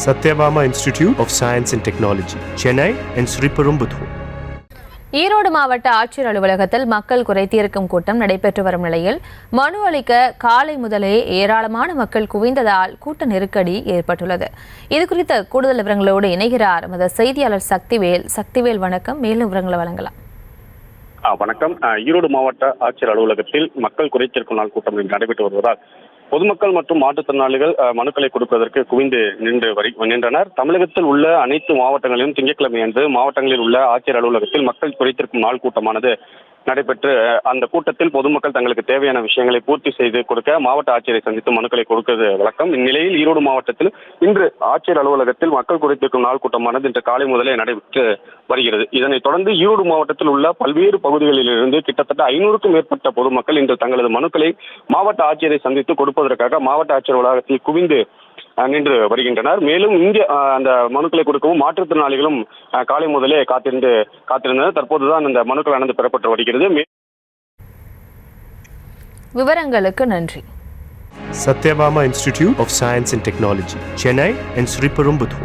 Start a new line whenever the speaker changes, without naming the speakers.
Satyabama Institute of Science and Technology, Chennai and Sriperumbudur.
Erode மாவட்ட ஆட்சியர் அலுவலகத்தில் மக்கள் குறைதீர்க்கும் கூட்டம் நடைபெற்று வரும் நிலையில் மனு அளிக்க காலை முதலே ஏராளமான மக்கள் குவிந்ததால் கூட்ட நெருக்கடி ஏற்பட்டுள்ளது. இதுகுறித்த கூடுதல் விவரங்களோடு இணைகிறார் எமது செய்தியாளர் சக்திவேல். வணக்கம். மேலும் விவரங்களை வழங்கலாம்.
வணக்கம். ஈரோடு மாவட்ட ஆட்சியர் அலுவலகத்தில் மக்கள் குறைதீர்க்கும் நாள் கூட்டம் நடைபெற்று வருவதால் பொதுமக்கள் மற்றும் மாற்றுத்திறனாளிகள் மனுக்களை கொடுப்பதற்கு குவிந்து நின்றனர். தமிழகத்தில் உள்ள அனைத்து மாவட்டங்களிலும் திங்கட்கிழமை அன்று மாவட்டங்களில் உள்ள ஆட்சியர் அலுவலகத்தில் மக்கள் குறைதீர்க்கும் நாள் கூட்டமானது நடைபெற்று அந்த கூட்டத்தில் பொதுமக்கள் தங்களுக்கு தேவையான விஷயங்களை பூர்த்தி செய்து கொடுக்க மாவட்ட ஆட்சியரை சந்தித்து மனுக்களை கொடுக்கிறது வழக்கம். இந்நிலையில் ஈரோடு மாவட்டத்தில் இன்று ஆட்சியர் அலுவலகத்தில் மக்கள் குறைதீர்க்கும் நாள் கூட்டமானது இன்று காலை முதலே நடைபெற்று வருகிறது. இதனைத் தொடர்ந்து ஈரோடு மாவட்டத்தில் உள்ள பல்வேறு பகுதிகளில் இருந்து கிட்டத்தட்ட 500க்கும் மேற்பட்ட பொதுமக்கள் இன்று தங்களது மனுக்களை மாவட்ட ஆட்சியரை சந்தித்து கொடுப்பதற்காக மாவட்ட ஆட்சியர் வளாகத்தில் குவிந்து நின்று வருகின்றனர். மேலும் இங்கே அந்த மனுக்களை கொடுக்கவும் மாற்றுத்திறனாளிகளும் காலை முதலே காத்திருந்தனர். தற்போதுதான் இந்த மனுக்களானது பெறப்பட்டு வருகிறது.
விவரங்களுக்கு நன்றி.
Satyabama Institute of Science and Technology, Chennai and Sriperumbudur.